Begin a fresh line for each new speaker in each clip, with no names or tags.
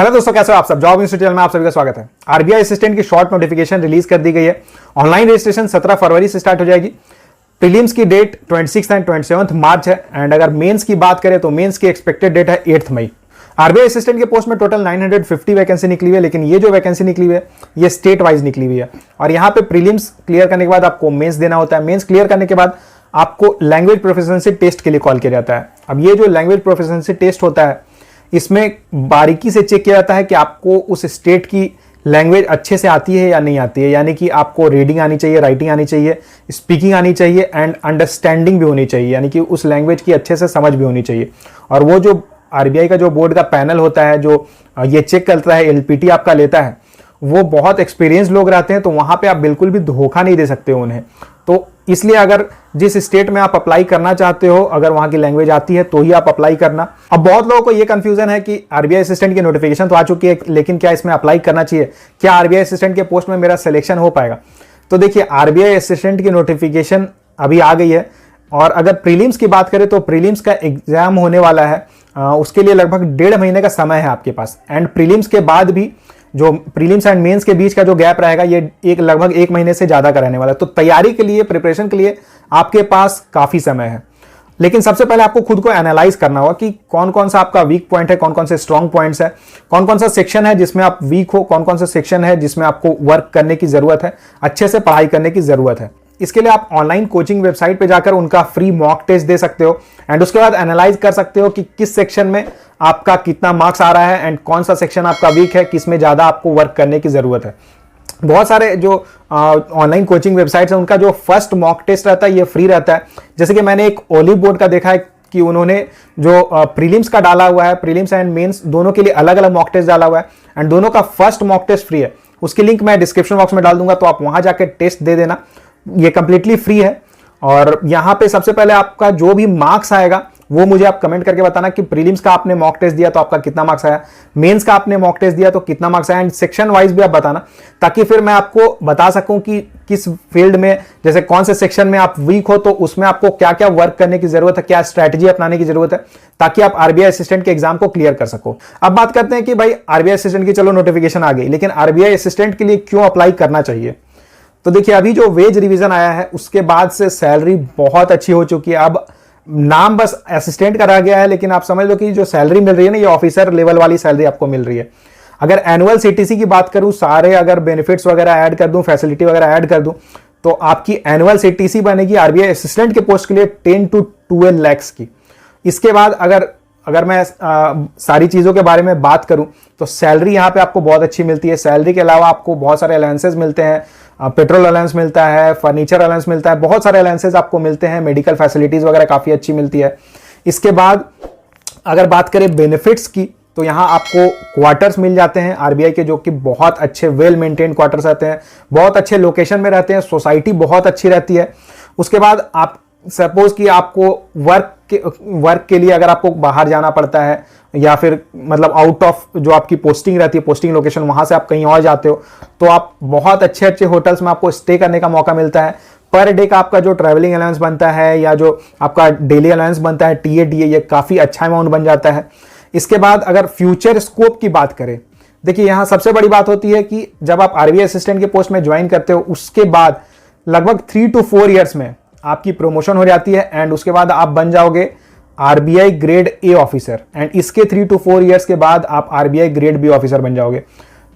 Hello दोस्तों, कैसे हो आप सब। जॉब इंस्टीट्यूट में आप सभी का स्वागत है। आरबीआई असिस्टेंट की शॉर्ट नोटिफिकेशन रिलीज कर दी गई है। ऑनलाइन रजिस्ट्रेशन 17 फरवरी से स्टार्ट हो जाएगी। प्रीलिम्स की डेट 26 एंड 27 मार्च है। एंड अगर मेंस की बात करें तो मेंस की एक्सपेक्टेड डेट है 8 मई। आरबीआई असिस्टेंट के पोस्ट में टोटल 950 वैकेंसी निकली हुई है, लेकिन ये जो वैकेंसी निकली हुई है ये स्टेट वाइज निकली हुई है। और यहाँ पे प्रीलिम्स क्लियर करने के बाद आपको मेंस देना होता है। मेंस क्लियर करने के बाद आपको लैंग्वेज प्रोफिशिएंसी टेस्ट के लिए कॉल किया जाता है। अब ये जो लैंग्वेज प्रोफिशिएंसी टेस्ट होता है इसमें बारीकी से चेक किया जाता है कि आपको उस स्टेट की लैंग्वेज अच्छे से आती है या नहीं आती है। यानी कि आपको रीडिंग आनी चाहिए, राइटिंग आनी चाहिए, स्पीकिंग आनी चाहिए एंड अंडरस्टैंडिंग भी होनी चाहिए, यानी कि उस लैंग्वेज की अच्छे से समझ भी होनी चाहिए। और वो जो आरबीआई का जो बोर्ड का पैनल होता है जो ये चेक करता है, एलपीटी आपका लेता है, वो बहुत एक्सपीरियंस लोग रहते हैं। तो वहां पे आप बिल्कुल भी धोखा नहीं दे सकते हो उन्हें। तो इसलिए अगर जिस स्टेट में आप अप्लाई करना चाहते हो, अगर वहां की लैंग्वेज आती है तो ही आप अप्लाई करना। अब बहुत लोगों को ये कंफ्यूजन है कि आरबीआई असिस्टेंट की नोटिफिकेशन तो आ चुकी है, लेकिन क्या इसमें अप्लाई करना चाहिए, क्या आरबीआई असिस्टेंट के पोस्ट में मेरा सिलेक्शन हो पाएगा। तो देखिए, आरबीआई असिस्टेंट की नोटिफिकेशन अभी आ गई है। और अगर प्रीलिम्स की बात करें तो प्रीलिम्स का एग्जाम होने वाला है, उसके लिए लगभग 1.5 महीने का समय है आपके पास। एंड प्रीलिम्स के बाद भी जो प्रीलिम्स एंड मेंस के बीच का जो गैप रहेगा ये लगभग 1 महीने से ज्यादा का रहने वाला है। तो तैयारी के लिए, प्रिपरेशन के लिए आपके पास काफी समय है। लेकिन सबसे पहले आपको खुद को एनालाइज करना होगा कि कौन कौन सा आपका वीक पॉइंट है, कौन कौन से स्ट्रॉन्ग पॉइंट्स है, कौन कौन सा सेक्शन है जिसमें आप वीक हो, कौन कौन सा सेक्शन है जिसमें आपको वर्क करने की जरूरत है, अच्छे से पढ़ाई करने की जरूरत है। इसके लिए आप ऑनलाइन कोचिंग वेबसाइट पे जाकर उनका फ्री मॉक टेस्ट दे सकते हो एंड उसके बाद एनालाइज कर सकते हो कि किस सेक्शन में आपका कितना मार्क्स आ रहा है एंड कौन सा सेक्शन आपका वीक है, किसमें ज्यादा आपको वर्क करने की जरूरत है। बहुत सारे जो ऑनलाइन कोचिंग वेबसाइट्स हैं उनका जो फर्स्ट मॉक टेस्ट रहता है ये फ्री रहता है। जैसे कि मैंने एक ओलिव बोर्ड का देखा है कि उन्होंने जो प्रीलिम्स का डाला हुआ है, प्रीलिम्स एंड मेंस दोनों के लिए अलग अलग मॉक टेस्ट डाला हुआ है एंड दोनों का फर्स्ट मॉक टेस्ट फ्री है। उसकी लिंक मैं डिस्क्रिप्शन बॉक्स में डाल दूंगा, तो आप वहां जाकर टेस्ट दे देना। ये कंप्लीटली फ्री है। और यहां पे सबसे पहले आपका जो भी मार्क्स आएगा वो मुझे आप कमेंट करके बताना कि प्रीलिम्स का आपने मॉक टेस्ट दिया तो आपका कितना मार्क्स आया, मेंस का आपने मॉक टेस्ट दिया तो कितना मार्क्स आया, एंड सेक्शन वाइज भी आप बताना, ताकि फिर मैं आपको बता सकूं कि किस फील्ड में, जैसे कौन से सेक्शन में आप वीक हो तो उसमें आपको क्या क्या वर्क करने की जरूरत है, क्या स्ट्रैटेजी अपनाने की जरूरत है, ताकि आप आरबीआई असिस्टेंट के एग्जाम को क्लियर कर सको। अब बात करते हैं कि भाई आरबीआई असिस्टेंट की चलो नोटिफिकेशन आ गई, लेकिन आरबीआई असिस्टेंट के लिए क्यों अप्लाई करना चाहिए। तो देखिए, अभी जो वेज रिवीजन आया है उसके बाद से सैलरी बहुत अच्छी हो चुकी है। अब नाम बस असिस्टेंट का रह गया है, लेकिन आप समझ लो कि जो सैलरी मिल रही है ना, ये ऑफिसर लेवल वाली सैलरी आपको मिल रही है। अगर एनुअल सीटीसी की बात करूं, सारे अगर बेनिफिट्स वगैरह ऐड कर दूं, फैसिलिटी वगैरह ऐड कर दूं, तो आपकी एनुअल सीटीसी बनेगी आरबीआई असिस्टेंट के पोस्ट के लिए 10 to 12 लाख की। इसके बाद अगर मैं सारी चीजों के बारे में बात करूं तो सैलरी यहां पे आपको बहुत अच्छी मिलती है। सैलरी के अलावा आपको बहुत सारे अलाउंसेस मिलते हैं, पेट्रोल अलाउंस मिलता है, फर्नीचर अलाउंस मिलता है, बहुत सारे अलाउंसेस आपको मिलते हैं, मेडिकल फैसिलिटीज वगैरह काफी अच्छी मिलती है। इसके बाद अगर बात करें बेनिफिट्स की, तो यहाँ आपको क्वार्टर्स मिल जाते हैं आरबीआई के, जो कि बहुत अच्छे वेल मेंटेन क्वार्टर्स रहते हैं, बहुत अच्छे लोकेशन में रहते हैं, सोसाइटी बहुत अच्छी रहती है। उसके बाद आप सपोज कि आपको वर्क के लिए अगर आपको बाहर जाना पड़ता है, या फिर मतलब आउट ऑफ जो आपकी पोस्टिंग रहती है, पोस्टिंग लोकेशन, वहां से आप कहीं और जाते हो, तो आप बहुत अच्छे अच्छे होटल्स में आपको स्टे करने का मौका मिलता है। पर डे का आपका जो ट्रैवलिंग अलाउंस बनता है या जो आपका डेली अलाउंस बनता है, टीए ये काफी अच्छा अमाउंट बन जाता है। इसके बाद अगर फ्यूचर स्कोप की बात करें, देखिए यहां सबसे बड़ी बात होती है कि जब आप आरबीआई असिस्टेंट के पोस्ट में ज्वाइन करते हो, उसके बाद लगभग 3 to 4 ईयर्स में आपकी प्रमोशन हो जाती है एंड उसके बाद आप बन जाओगे RBI grade A officer, and इसके 3 to 4 ईयर्स के बाद आप आरबीआई ग्रेड बी ऑफिसर बन जाओगे।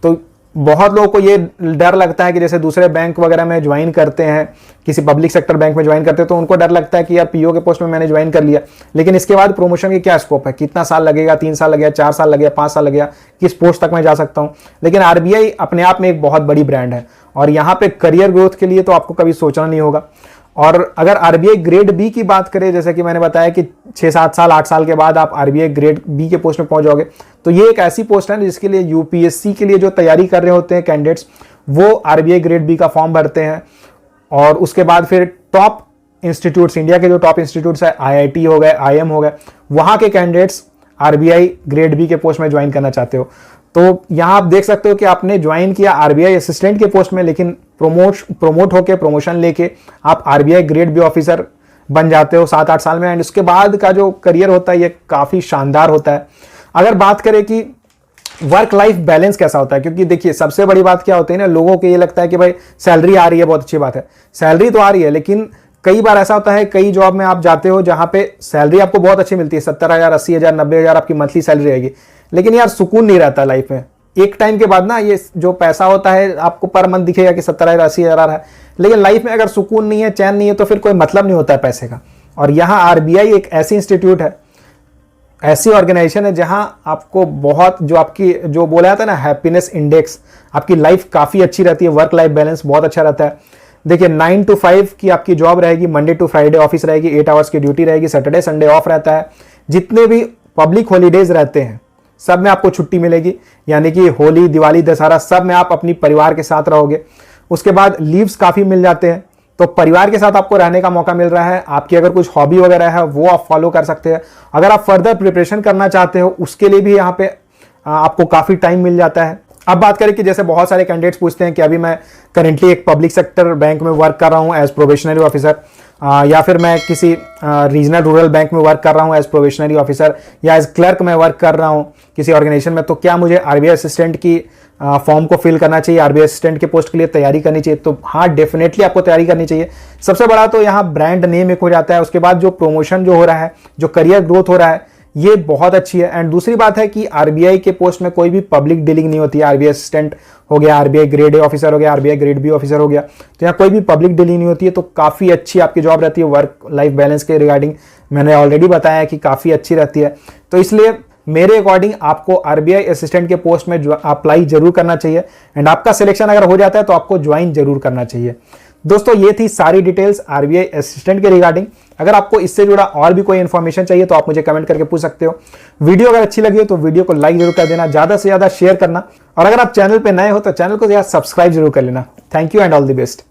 तो बहुत लोगों को ये डर लगता है कि जैसे दूसरे बैंक वगैरह में ज्वाइन करते हैं, किसी पब्लिक सेक्टर बैंक में ज्वाइन करते हैं, तो उनको डर लगता है कि यार पीओ के पोस्ट में मैंने ज्वाइन कर लिया, लेकिन इसके बाद प्रमोशन के क्या स्कोप है, कितना साल लगेगा, 3 साल लगेगा, 4 साल लगेगा, 5 साल लगेगा, किस पोस्ट तक मैं जा सकता हूं। लेकिन आरबीआई अपने आप में एक बहुत बड़ी ब्रांड है और यहाँ पे करियर ग्रोथ के लिए तो आपको कभी सोचना नहीं होगा। और अगर आरबीआई ग्रेड बी की बात करें, जैसे कि मैंने बताया कि 6-7 साल 8 साल के बाद आप आरबीआई ग्रेड बी के पोस्ट में पहुंच जाओगे, तो ये एक ऐसी पोस्ट है जिसके लिए यूपीएससी के लिए जो तैयारी कर रहे होते हैं कैंडिडेट्स, वो आरबीआई ग्रेड बी का फॉर्म भरते हैं। और उसके बाद फिर टॉप इंस्टीट्यूट्स, इंडिया के जो टॉप इंस्टीट्यूट्स है, आईआईटी हो गए, आईएम हो गए, वहां के कैंडिडेट्स आरबीआई ग्रेड बी के पोस्ट में ज्वाइन करना चाहते हो, तो यहां आप देख सकते हो कि आपने ज्वाइन किया आरबीआई असिस्टेंट के पोस्ट में, लेकिन प्रोमोट होके, प्रमोशन लेके आप आरबीआई ग्रेड बी ऑफिसर बन जाते हो 7-8 साल में। एंड उसके बाद का जो करियर होता है ये काफी शानदार होता है। अगर बात करें कि वर्क लाइफ बैलेंस कैसा होता है, क्योंकि देखिए सबसे बड़ी बात क्या होती है ना, लोगों को ये लगता है कि भाई सैलरी आ रही है, बहुत अच्छी बात है, सैलरी तो आ रही है, लेकिन कई बार ऐसा होता है, कई जॉब में आप जाते हो जहां पे सैलरी आपको बहुत अच्छी मिलती है, 70,000, 80,000, 90,000 आपकी मंथली सैलरी रहेगी, लेकिन यार सुकून नहीं रहता लाइफ में। एक टाइम के बाद ना ये जो पैसा होता है आपको पर मंथ दिखेगा कि 70,000, 80,000 आ रहा है, लेकिन लाइफ में अगर सुकून नहीं है, चैन नहीं है, तो फिर कोई मतलब नहीं होता है पैसे का। और यहाँ आरबीआई एक ऐसी इंस्टीट्यूट है, ऐसी ऑर्गेनाइजेशन है जहां आपको बहुत जो आपकी जो बोला जाता है ना हैप्पीनेस इंडेक्स, आपकी लाइफ काफ़ी अच्छी रहती है, वर्क लाइफ बैलेंस बहुत अच्छा रहता है। देखिए 9 to 5 की आपकी जॉब रहेगी, मंडे टू फ्राइडे ऑफिस रहेगी, 8 आवर्स की ड्यूटी रहेगी, सैटरडे संडे ऑफ रहता है। जितने भी पब्लिक हॉलीडेज रहते हैं सब में आपको छुट्टी मिलेगी, यानी कि होली, दिवाली, दशहरा सब में आप अपनी परिवार के साथ रहोगे। उसके बाद लीव्स काफ़ी मिल जाते हैं, तो परिवार के साथ आपको रहने का मौका मिल रहा है। आपकी अगर कुछ हॉबी वगैरह है वो आप फॉलो कर सकते हैं। अगर आप फर्दर प्रिपरेशन करना चाहते हो उसके लिए भी यहाँ पे आपको काफ़ी टाइम मिल जाता है। अब बात करें कि जैसे बहुत सारे कैंडिडेट्स पूछते हैं कि अभी मैं करेंटली एक पब्लिक सेक्टर बैंक में वर्क कर रहा हूँ एज प्रोबेशनरी ऑफिसर, या फिर मैं किसी रीजनल रूरल बैंक में वर्क कर रहा हूँ एज प्रोबेशनरी ऑफिसर, या एज क्लर्क में वर्क कर रहा हूँ किसी ऑर्गेनाइजेशन में, तो क्या मुझे आरबीआई असिस्टेंट की फॉर्म को फिल करना चाहिए, आरबीआई असिस्टेंट के पोस्ट के लिए तैयारी करनी चाहिए? तो हाँ, डेफिनेटली आपको तैयारी करनी चाहिए। सबसे बड़ा तो यहाँ ब्रांड नेम एक हो जाता है, उसके बाद जो प्रमोशन जो हो रहा है, जो करियर ग्रोथ हो रहा है, ये बहुत अच्छी है। एंड दूसरी बात है कि आरबीआई के पोस्ट में कोई भी पब्लिक डीलिंग नहीं होती है। आरबीआई असिस्टेंट हो गया, आरबीआई ग्रेड ए ऑफिसर हो गया, आरबीआई ग्रेड बी ऑफिसर हो गया, तो यहाँ कोई भी पब्लिक डीलिंग नहीं होती है, तो काफ़ी अच्छी आपकी जॉब रहती है। वर्क लाइफ बैलेंस के रिगार्डिंग मैंने ऑलरेडी बताया है कि काफ़ी अच्छी रहती है, तो इसलिए मेरे अकॉर्डिंग आपको आरबीआई असिस्टेंट के पोस्ट में अप्लाई जरूर करना चाहिए। एंड आपका सिलेक्शन अगर हो जाता है तो आपको ज्वाइन जरूर करना चाहिए। दोस्तों ये थी सारी डिटेल्स आरबीआई असिस्टेंट के रिगार्डिंग। अगर आपको इससे जुड़ा और भी कोई इन्फॉर्मेशन चाहिए तो आप मुझे कमेंट करके पूछ सकते हो। वीडियो अगर अच्छी लगी हो तो वीडियो को लाइक जरूर कर देना, ज्यादा से ज्यादा शेयर करना, और अगर आप चैनल पे नए हो तो चैनल को सब्सक्राइब जरूर कर लेना। Thank you and all the best.